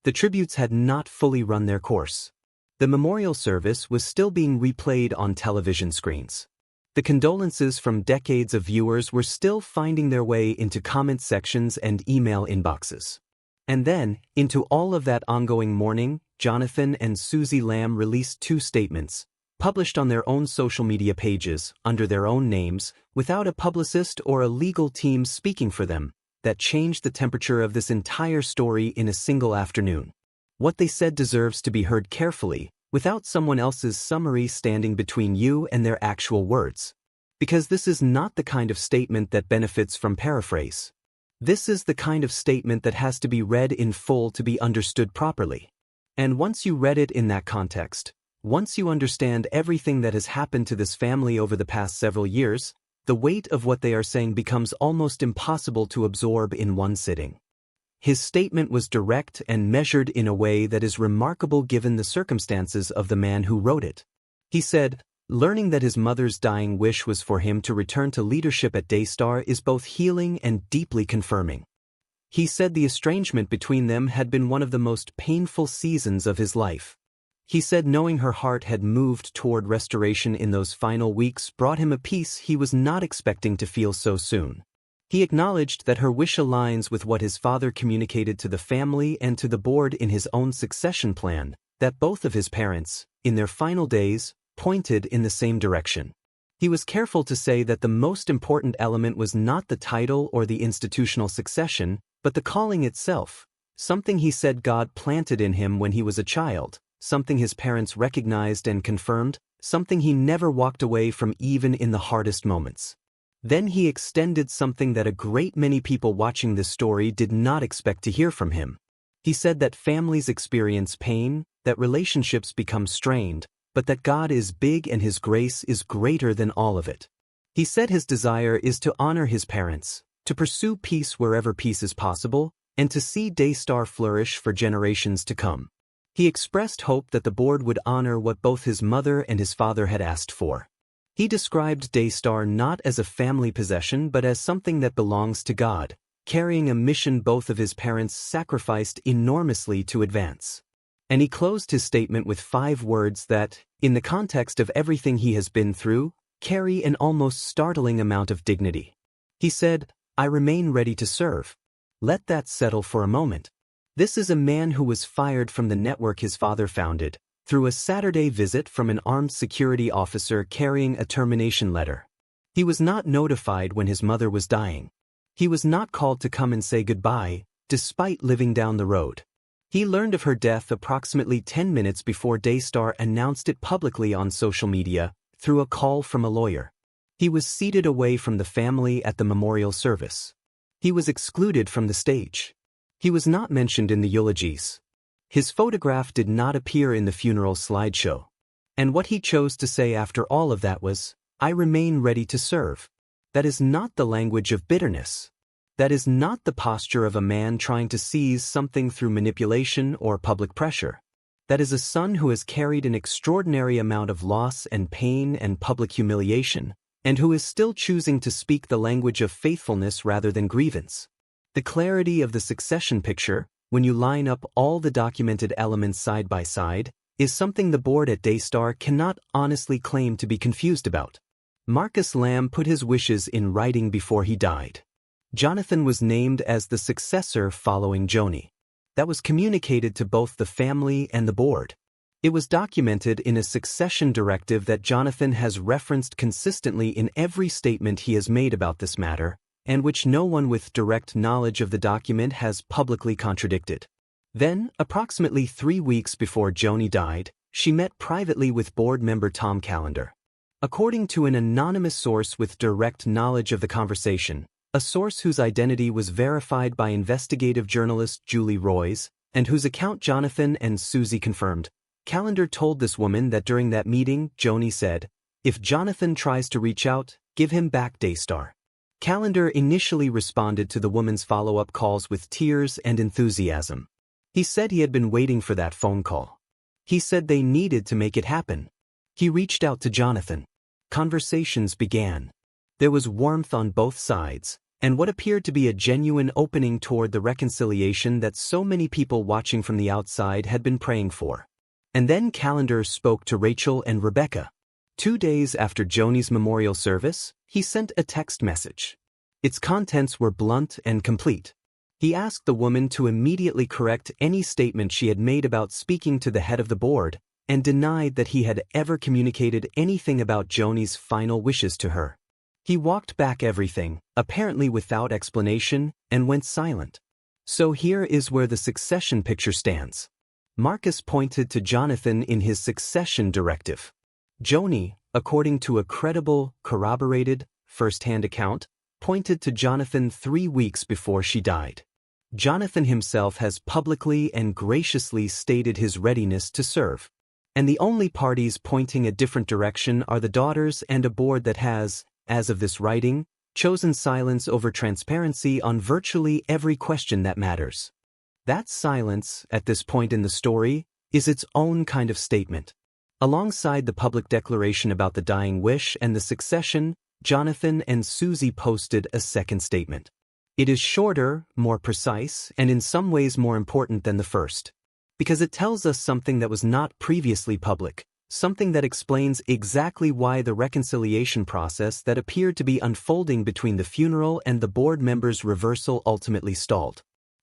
The tributes had not fully run their course. The memorial service was still being replayed on television screens. The condolences from decades of viewers were still finding their way into comment sections and email inboxes. And then, into all of that ongoing mourning, Jonathan and Susie Lamb released two statements, published on their own social media pages, under their own names, without a publicist or a legal team speaking for them, that changed the temperature of this entire story in a single afternoon. What they said deserves to be heard carefully, without someone else's summary standing between you and their actual words. Because this is not the kind of statement that benefits from paraphrase. This is the kind of statement that has to be read in full to be understood properly. And once you read it in that context, once you understand everything that has happened to this family over the past several years, the weight of what they are saying becomes almost impossible to absorb in one sitting. His statement was direct and measured in a way that is remarkable given the circumstances of the man who wrote it. He said, "Learning that his mother's dying wish was for him to return to leadership at Daystar is both healing and deeply confirming." He said the estrangement between them had been one of the most painful seasons of his life. He said knowing her heart had moved toward restoration in those final weeks brought him a peace he was not expecting to feel so soon. He acknowledged that her wish aligns with what his father communicated to the family and to the board in his own succession plan, that both of his parents, in their final days, pointed in the same direction. He was careful to say that the most important element was not the title or the institutional succession, but the calling itself, something he said God planted in him when he was a child, something his parents recognized and confirmed, something he never walked away from even in the hardest moments. Then he extended something that a great many people watching this story did not expect to hear from him. He said that families experience pain, that relationships become strained, but that God is big and His grace is greater than all of it. He said his desire is to honor his parents, to pursue peace wherever peace is possible, and to see Daystar flourish for generations to come. He expressed hope that the board would honor what both his mother and his father had asked for. He described Daystar not as a family possession but as something that belongs to God, carrying a mission both of his parents sacrificed enormously to advance. And he closed his statement with 5 words that, in the context of everything he has been through, carry an almost startling amount of dignity. He said, "I remain ready to serve." Let that settle for a moment. This is a man who was fired from the network his father founded, through a Saturday visit from an armed security officer carrying a termination letter. He was not notified when his mother was dying. He was not called to come and say goodbye, despite living down the road. He learned of her death approximately 10 minutes before Daystar announced it publicly on social media, through a call from a lawyer. He was seated away from the family at the memorial service. He was excluded from the stage. He was not mentioned in the eulogies. His photograph did not appear in the funeral slideshow. And what he chose to say after all of that was, "I remain ready to serve." That is not the language of bitterness. That is not the posture of a man trying to seize something through manipulation or public pressure. That is a son who has carried an extraordinary amount of loss and pain and public humiliation, and who is still choosing to speak the language of faithfulness rather than grievance. The clarity of the succession picture, when you line up all the documented elements side by side, is something the board at Daystar cannot honestly claim to be confused about. Marcus Lamb put his wishes in writing before he died. Jonathan was named as the successor following Joni. That was communicated to both the family and the board. It was documented in a succession directive that Jonathan has referenced consistently in every statement he has made about this matter, and which no one with direct knowledge of the document has publicly contradicted. Then, approximately 3 weeks before Joni died, she met privately with board member Tom Callender. According to an anonymous source with direct knowledge of the conversation, a source whose identity was verified by investigative journalist Julie Roys, and whose account Jonathan and Susie confirmed, Callender told this woman that during that meeting, Joni said, "If Jonathan tries to reach out, give him back Daystar." Callender initially responded to the woman's follow-up calls with tears and enthusiasm. He said he had been waiting for that phone call. He said they needed to make it happen. He reached out to Jonathan. Conversations began. There was warmth on both sides, and what appeared to be a genuine opening toward the reconciliation that so many people watching from the outside had been praying for. And then Calendar spoke to Rachel and Rebecca. 2 days after Joni's memorial service, he sent a text message. Its contents were blunt and complete. He asked the woman to immediately correct any statement she had made about speaking to the head of the board, and denied that he had ever communicated anything about Joni's final wishes to her. He walked back everything, apparently without explanation, and went silent. So here is where the succession picture stands. Marcus pointed to Jonathan in his succession directive. Joni, according to a credible, corroborated, first-hand account, pointed to Jonathan 3 weeks before she died. Jonathan himself has publicly and graciously stated his readiness to serve. And the only parties pointing a different direction are the daughters and a board that has, as of this writing, chosen silence over transparency on virtually every question that matters. That silence, at this point in the story, is its own kind of statement. Alongside the public declaration about the dying wish and the succession, Jonathan and Susie posted a second statement. It is shorter, more precise, and in some ways more important than the first. Because it tells us something that was not previously public, something that explains exactly why the reconciliation process that appeared to be unfolding between the funeral and the board members' reversal ultimately stalled.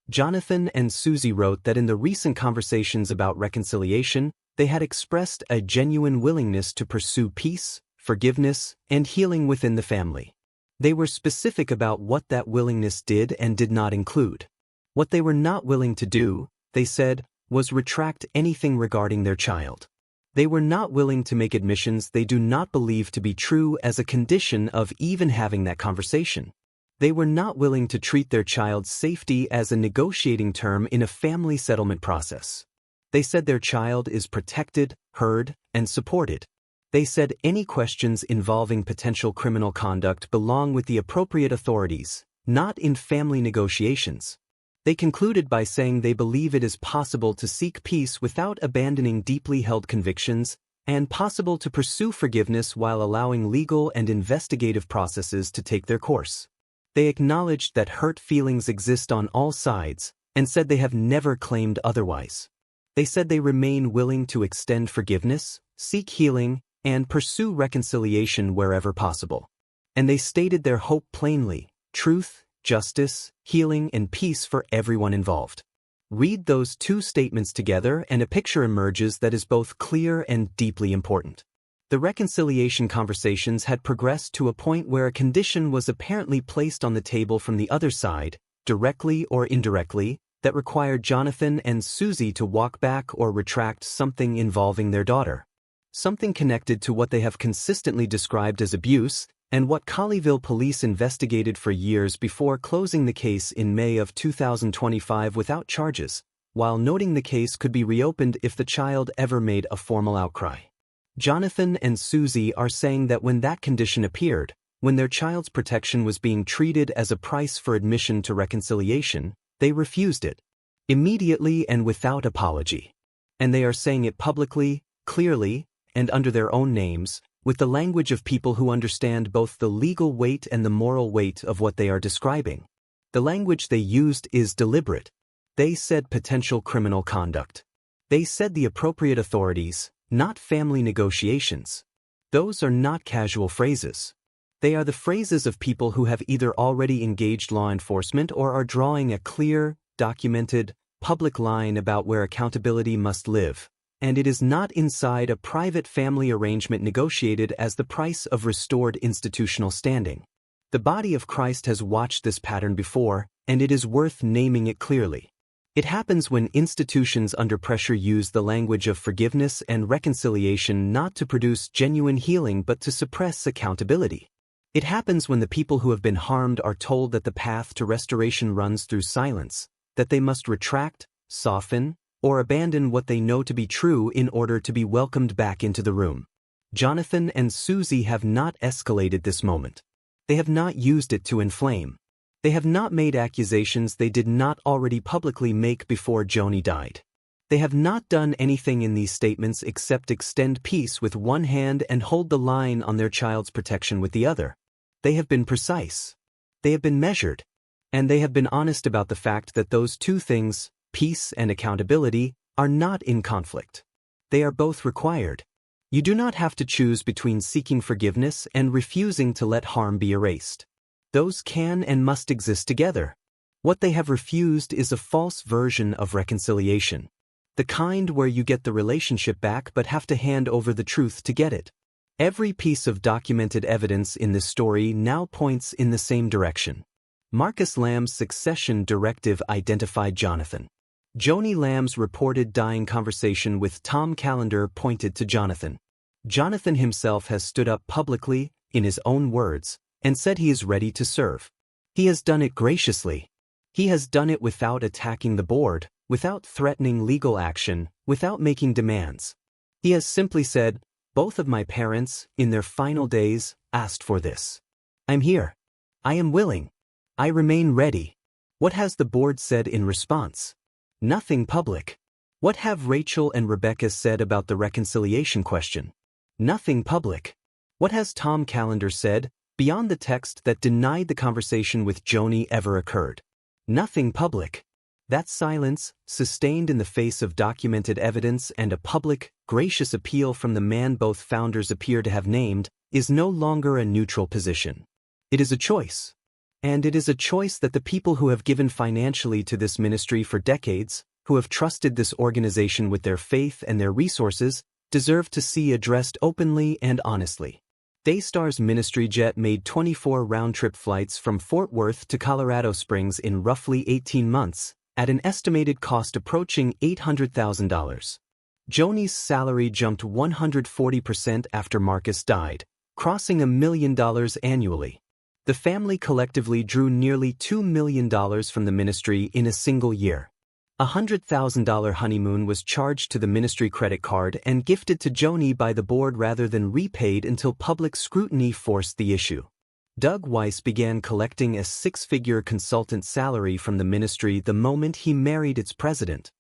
Jonathan and Susie wrote that in the recent conversations about reconciliation, they had expressed a genuine willingness to pursue peace, forgiveness, and healing within the family. They were specific about what that willingness did and did not include. What they were not willing to do, they said, was retract anything regarding their child. They were not willing to make admissions they do not believe to be true as a condition of even having that conversation. They were not willing to treat their child's safety as a negotiating term in a family settlement process. They said their child is protected, heard, and supported. They said any questions involving potential criminal conduct belong with the appropriate authorities, not in family negotiations. They concluded by saying they believe it is possible to seek peace without abandoning deeply held convictions, and possible to pursue forgiveness while allowing legal and investigative processes to take their course. They acknowledged that hurt feelings exist on all sides, and said they have never claimed otherwise. They said they remain willing to extend forgiveness, seek healing, and pursue reconciliation wherever possible. And they stated their hope plainly: truth, justice, healing, and peace for everyone involved. Read those two statements together and a picture emerges that is both clear and deeply important. The reconciliation conversations had progressed to a point where a condition was apparently placed on the table from the other side, directly or indirectly, that required Jonathan and Susie to walk back or retract something involving their daughter. Something connected to what they have consistently described as abuse, and what Colleyville police investigated for years before closing the case in May of 2025 without charges, while noting the case could be reopened if the child ever made a formal outcry. Jonathan and Susie are saying that when that condition appeared, when their child's protection was being treated as a price for admission to reconciliation, they refused it, immediately and without apology. And they are saying it publicly, clearly, and under their own names, with the language of people who understand both the legal weight and the moral weight of what they are describing. The language they used is deliberate. They said potential criminal conduct. They said the appropriate authorities, not family negotiations. Those are not casual phrases. They are the phrases of people who have either already engaged law enforcement or are drawing a clear, documented, public line about where accountability must live. And it is not inside a private family arrangement negotiated as the price of restored institutional standing. The body of Christ has watched this pattern before, and it is worth naming it clearly. It happens when institutions under pressure use the language of forgiveness and reconciliation not to produce genuine healing but to suppress accountability. It happens when the people who have been harmed are told that the path to restoration runs through silence, that they must retract, soften, or abandon what they know to be true in order to be welcomed back into the room. Jonathan and Susie have not escalated this moment. They have not used it to inflame. They have not made accusations they did not already publicly make before Joni died. They have not done anything in these statements except extend peace with one hand and hold the line on their child's protection with the other. They have been precise. They have been measured. And they have been honest about the fact that those two things, peace and accountability, are not in conflict. They are both required. You do not have to choose between seeking forgiveness and refusing to let harm be erased. Those can and must exist together. What they have refused is a false version of reconciliation. The kind where you get the relationship back but have to hand over the truth to get it. Every piece of documented evidence in this story now points in the same direction. Marcus Lamb's succession directive identified Jonathan. Joni Lamb's reported dying conversation with Tom Callender pointed to Jonathan. Jonathan himself has stood up publicly, in his own words, and said he is ready to serve. He has done it graciously. He has done it without attacking the board, without threatening legal action, without making demands. He has simply said, "Both of my parents, in their final days, asked for this. I'm here. I am willing. I remain ready." What has the board said in response? Nothing public. What have Rachel and Rebecca said about the reconciliation question? Nothing public. What has Tom Callender said, beyond the text that denied the conversation with Joni ever occurred? Nothing public. That silence, sustained in the face of documented evidence and a public, gracious appeal from the man both founders appear to have named, is no longer a neutral position. It is a choice. And it is a choice that the people who have given financially to this ministry for decades, who have trusted this organization with their faith and their resources, deserve to see addressed openly and honestly. Daystar's ministry jet made 24 round-trip flights from Fort Worth to Colorado Springs in roughly 18 months, at an estimated cost approaching $800,000. Joni's salary jumped 140% after Marcus died, crossing $1 million annually. The family collectively drew nearly $2 million from the ministry in a single year. A $100,000 honeymoon was charged to the ministry credit card and gifted to Joni by the board rather than repaid until public scrutiny forced the issue. Doug Weiss began collecting a six-figure consultant salary from the ministry the moment he married its president.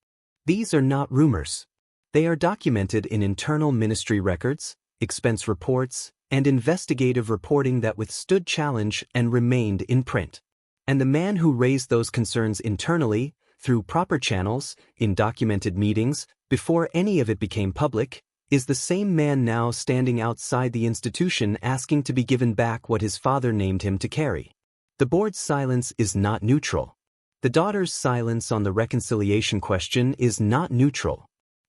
These are not rumors. They are documented in internal ministry records, expense reports, and investigative reporting that withstood challenge and remained in print. And the man who raised those concerns internally, through proper channels, in documented meetings, before any of it became public, is the same man now standing outside the institution asking to be given back what his father named him to carry. The board's silence is not neutral. The daughter's silence on the reconciliation question is not neutral.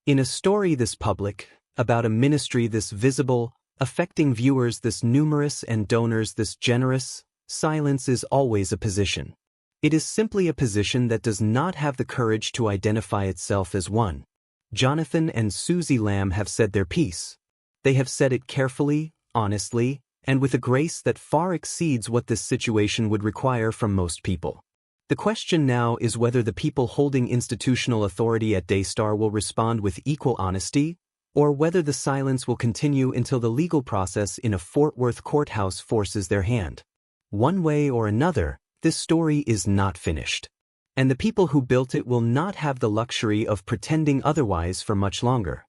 In a story this public, about a ministry this visible, affecting viewers this numerous and donors this generous, silence is always a position. It is simply a position that does not have the courage to identify itself as one. Jonathan and Susie Lamb have said their piece. They have said it carefully, honestly, and with a grace that far exceeds what this situation would require from most people. The question now is whether the people holding institutional authority at Daystar will respond with equal honesty, or whether the silence will continue until the legal process in a Fort Worth courthouse forces their hand. One way or another, this story is not finished. And the people who built it will not have the luxury of pretending otherwise for much longer.